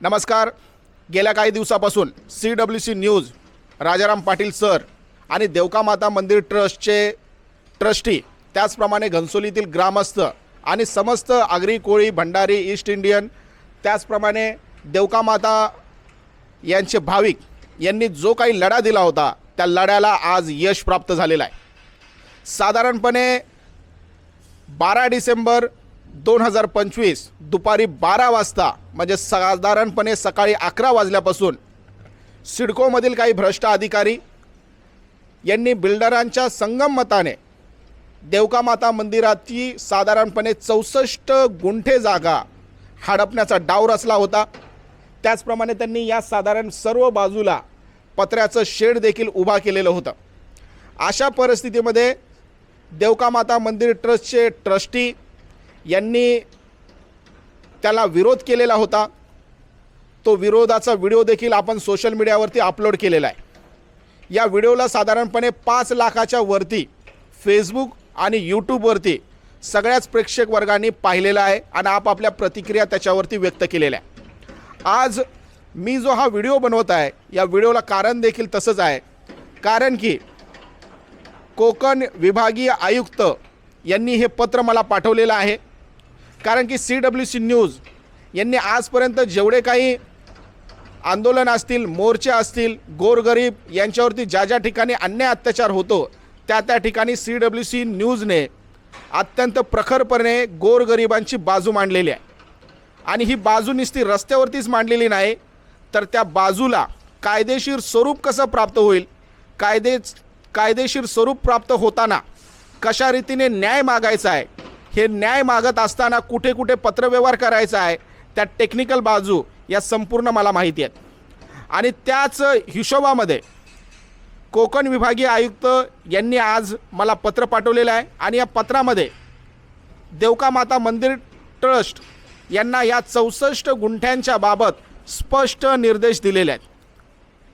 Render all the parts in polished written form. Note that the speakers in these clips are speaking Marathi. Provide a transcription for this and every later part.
नमस्कार. गेल्या काही दिवसापासून CWC news Rajaram Patil sir आणि देवकामाता मंदिर ट्रस्टचे ट्रस्टी, त्याचप्रमाणे घनसोलीतील ग्रामस्थ आणि समस्त आगरी कोळी भंडारी ईस्ट इंडियन, त्याचप्रमाणे देवकामाता यांचे भाविक यांनी जो काही लढा दिला होता त्या लढ्याला आज यश प्राप्त झालेलं आहे. साधारणपणे 12 डिसेंबर 2025 दुपारी 12 वाजता म्हणजे साधारणपणे सकाळी 11 वाजल्यापासून सिडकोमधील काही भ्रष्ट अधिकारी यांनी बिल्डरांच्या संगमताने देवकामाता मंदिराची साधारणपणे 64 गुंठे जागा हडपण्याचा डाव रचला होता. त्याचप्रमाणे त्यांनी या साधारण सर्व बाजूला पत्र्याचं शेड देखील उभा केलेलं होतं. अशा परिस्थितीमध्ये देवकामाता मंदिर ट्रस्टचे ट्रस्टी यांनी त्याला विरोध केलेला होता. तो विरोधाचा व्हिडिओ देखील आपण सोशल मीडियावरती अपलोड केलेला आहे. या व्हिडिओला साधारणपणे 5 लाखाच्या वरती फेसबुक आणि यूट्यूबवरती सगळ्याच प्रेक्षक वर्गांनी पाहिलेला आहे आणि आपापल्या प्रतिक्रिया त्याच्यावरती व्यक्त केलेल्या आहे. आज मी जो हा व्हिडिओ बनवत आहे या व्हिडिओला कारण देखील तसंच आहे, कारण की कोकण विभागीय आयुक्त यांनी हे पत्र मला पाठवलेलं आहे. कारण की CWC न्यूज यांनी आजपर्यंत जेवढे काही आंदोलन असतील, मोर्चे असतील, गोरगरीब यांच्यावरती ज्या ज्या ठिकाणी अन्याय अत्याचार होतो त्या ठिकाणी CWC न्यूजने अत्यंत प्रखरपणे गोरगरिबांची बाजू मांडलेली आहे. आणि ही बाजू नुसती रस्त्यावरतीच मांडलेली नाही, तर त्या बाजूला कायदेशीर स्वरूप कसं प्राप्त होईल, कायदेशीर स्वरूप प्राप्त होताना कशा रीतीने न्याय मागायचा आहे, हे न्याय मागत असताना कुठे कुठे पत्रव्यवहार करायचा आहे, त्या टेक्निकल बाजू या संपूर्ण मला माहिती आहेत. आणि त्याच हिशोबामध्ये कोकण विभागीय आयुक्त यांनी आज मला पत्र पाठवलेलं आहे. आणि या पत्रामध्ये देवकामाता मंदिर ट्रस्ट यांना या 64 गुंठ्यांच्या बाबत स्पष्ट निर्देश दिलेले आहेत.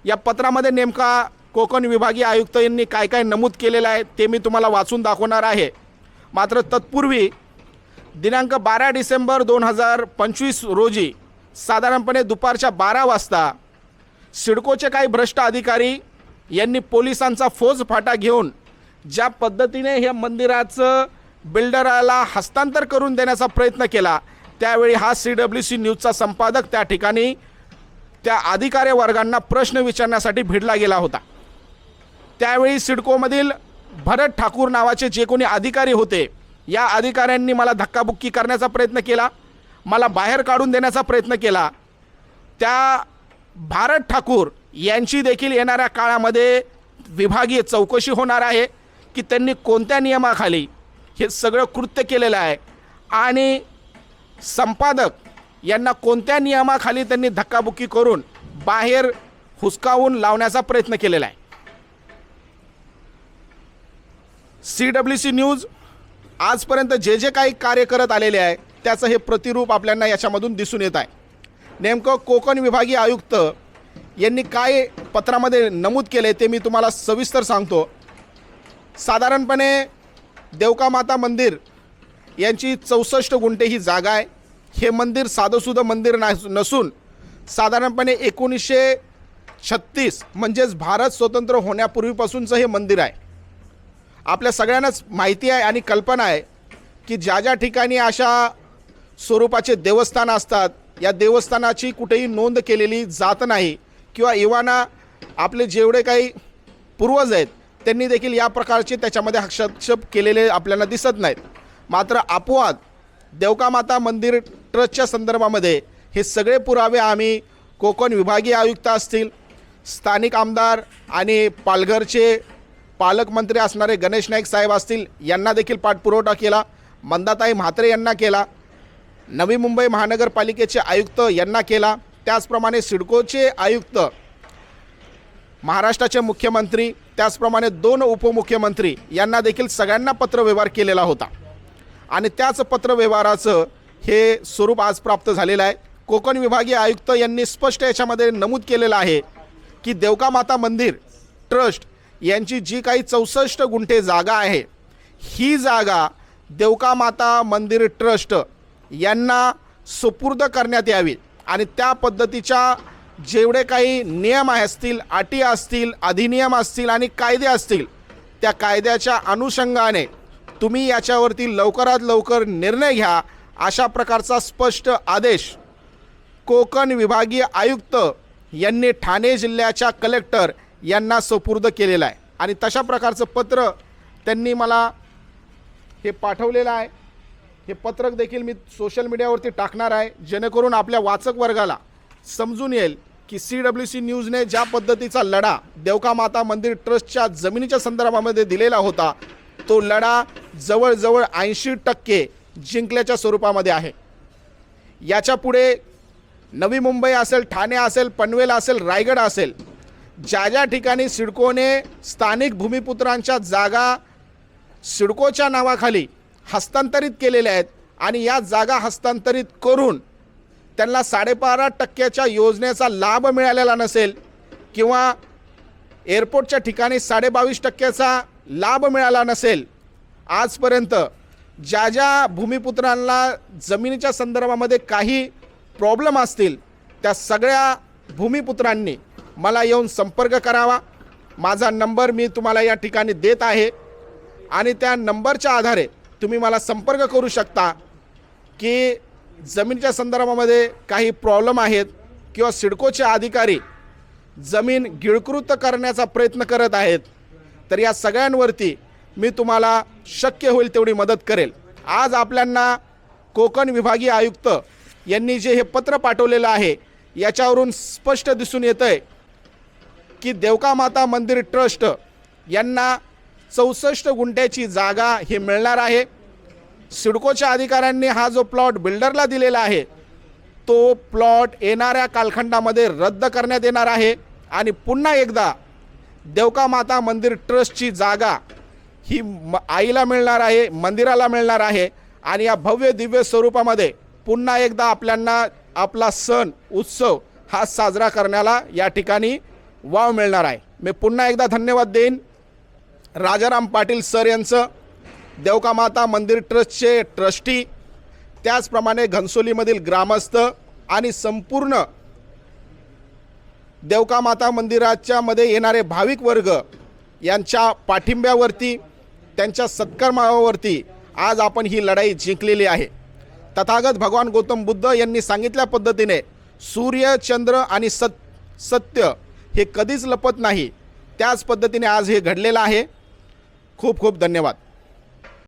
या पत्रामध्ये नेमका कोकण विभागीय आयुक्त यांनी काय काय नमूद केलेलं आहे ते मी तुम्हाला वाचून दाखवणार आहे. मात्र तत्पूर्वी दिनांक 12 डिसेंबर 2025 रोजी साधारणपणे दुपारच्या 12 वाजता सिडकोचे काही भ्रष्ट अधिकारी यांनी पोलिसांचा फौजफाटा घेऊन ज्या पद्धतीने हे मंदिराचं बिल्डराला हस्तांतर करून देण्याचा प्रयत्न केला, त्यावेळी हा CWC न्यूजचा संपादक त्या ठिकाणी त्या अधिकारी वर्गांना प्रश्न विचारण्यासाठी भिडला गेला होता. त्यावेळी सिडकोमधील भरत ठाकूर नावाचे जे कोणी अधिकारी होते, या अधिकाऱ्यांनी मला धक्काबुक्की करण्याचा प्रयत्न केला, मला बाहेर काढून देण्याचा प्रयत्न केला. त्या भारत ठाकूर यांची देखील येणाऱ्या काळामध्ये विभागीय चौकशी होणार आहे की त्यांनी कोणत्या नियमाखाली हे सगळं कृत्य केलेलं आहे आणि संपादक यांना कोणत्या नियमाखाली त्यांनी धक्काबुक्की करून बाहेर हुसकावून लावण्याचा प्रयत्न केलेला आहे. CWC न्यूज आजपर्यंत जे जे काही कार्य करत आलेले आहे त्याचं हे प्रतिरूप आपल्याला याच्यामधून दिसून येत आहे. नेमकं कोकण विभागीय आयुक्त यांनी काय पत्रामध्ये नमूद केले ते मी तुम्हाला सविस्तर सांगतो. साधारणपणे देवकामाता मंदिर यांची 64 गुंठे ही जागा आहे. हे मंदिर साधंसुधं मंदिर नसून साधारणपणे 1936 म्हणजेच भारत स्वतंत्र होण्यापूर्वीपासूनचं हे मंदिर आहे. आपल्या सगळ्यांनाच माहिती आहे आणि कल्पना आहे की ज्या ज्या ठिकाणी अशा स्वरूपाचे देवस्थान असतात, या देवस्थानाची कुठेही नोंद केलेली जात नाही किंवा इवाना आपले जेवढे काही पूर्वज आहेत त्यांनी देखील या प्रकारचे त्याच्यामध्ये हस्तक्षेप केलेले आपल्याला दिसत नाहीत. मात्र अपवाद देवकामाता मंदिर ट्रस्टच्या संदर्भामध्ये हे सगळे पुरावे आम्ही कोकण विभागीय आयुक्त असतील, स्थानिक आमदार आणि पालघरचे पालकमंत्री असणारे गणेश नाईक साहेब असतील यांना देखील पाठपुरवठा केला, मंदाताई म्हात्रे यांना केला, नवी मुंबई महानगरपालिकेचे आयुक्त यांना केला, त्याचप्रमाणे सिडकोचे आयुक्त, महाराष्ट्राचे मुख्यमंत्री, त्याचप्रमाणे 2 उपमुख्यमंत्री यांना देखील सगळ्यांना पत्रव्यवहार केलेला होता. आणि त्याच पत्रव्यवहाराचं हे स्वरूप आज प्राप्त झालेलं आहे. कोकण विभागीय आयुक्त यांनी स्पष्ट याच्यामध्ये नमूद केलेलं आहे की देवकामाता मंदिर ट्रस्ट यांची जी काही 64 गुंठे जागा आहे, ही जागा देवकामाता मंदिर ट्रस्ट यांना सुपूर्द करण्यात यावी आणि त्या पद्धतीच्या जेवढे काही नियम असतील, अटी असतील, अधिनियम असतील आणि कायदे असतील, त्या कायद्याच्या अनुषंगाने तुम्ही याच्यावरती लवकरात लवकर निर्णय घ्या, अशा प्रकारचा स्पष्ट आदेश कोकण विभागीय आयुक्त यांनी ठाणे जिल्ह्याच्या कलेक्टर यांना सुपूर्द केलेलं आहे. आणि तशा प्रकारचं पत्र त्यांनी मला हे पाठवलेलं आहे. हे पत्रक देखील मी सोशल मीडियावरती टाकणार आहे, जेणेकरून आपल्या वाचक वर्गाला समजून येईल की CWC न्यूजने ज्या पद्धतीचा लढा देवका माता मंदिर ट्रस्टच्या जमिनीच्या संदर्भामध्ये दिलेला होता, तो लढा जवळजवळ 80% जिंकल्याच्या स्वरूपामध्ये आहे. याच्या पुढे नवी मुंबई असेल, ठाणे असेल, पनवेल असेल, रायगड असेल, ज्या ज्या ठिकाणी सिडकोने स्थानिक भूमिपुत्रांच्या जागा सिडकोच्या नावाखाली हस्तांतरित केलेल्या आहेत आणि या जागा हस्तांतरित करून त्यांना 12.5% योजनेचा लाभ मिळालेला नसेल किंवा एअरपोर्टच्या ठिकाणी 22.5% लाभ मिळाला नसेल, आजपर्यंत ज्या ज्या भूमिपुत्रांना जमिनीच्या संदर्भामध्ये काही प्रॉब्लेम असतील, त्या सगळ्या भूमिपुत्रांनी मला येऊन संपर्क करावा. माझा नंबर मी तुम्हाला या ठिकाणी देत आहे आणि त्या नंबरच्या आधारे तुम्ही मला संपर्क करू शकता की जमिनीच्या संदर्भामध्ये काही प्रॉब्लेम आहेत किंवा सिडकोचे अधिकारी जमीन गिळकृत करण्याचा प्रयत्न करत आहेत, तर या सगळ्यांवरती मी तुम्हाला शक्य होईल तेवढी मदत करेल. आज आपल्यांना कोकण विभागीय आयुक्त यांनी जे हे पत्र पाठवलेलं आहे, याच्यावरून स्पष्ट दिसून येतं आहे की देवका माता मंदिर ट्रस्ट यांना 64 गुंठ्याची जागा हे मिळणार आहे. सिडकोच्या अधिकाऱ्यांनी हा जो प्लॉट बिल्डरला दिलेला आहे, तो प्लॉट येणाऱ्या कालखंडामध्ये रद्द करण्यात येणार आहे आणि पुन्हा एकदा देवका माता मंदिर ट्रस्टची जागा ही आईला मिळणार आहे, मंदिराला मिळणार आहे आणि या भव्य दिव्य स्वरूपामध्ये पुन्हा एकदा आपल्यांना आपला सण उत्सव हा साजरा करण्याला या ठिकाणी वाव मिळणार आहे. मी पुन्हा एकदा धन्यवाद देईन राजाराम पाटील सर यांचं, देवका माता मंदिर ट्रस्टचे ट्रस्टी, त्याचप्रमाणे घनसोलीमधील ग्रामस्थ आणि संपूर्ण देवका माता मंदिराच्या मध्ये येणारे भाविक वर्ग यांच्या पाठिंब्यावरती, त्यांच्या सत्कर्मावरती आज आपण ही लढाई जिंकलेली आहे. तथागत भगवान गौतम बुद्ध यांनी सांगितल्या पद्धतीने सूर्य, चंद्र आणि सत्य हे कधीच लपत नाही, त्याच पद्धतीने आज हे घडलेलं आहे. खूप खूप धन्यवाद.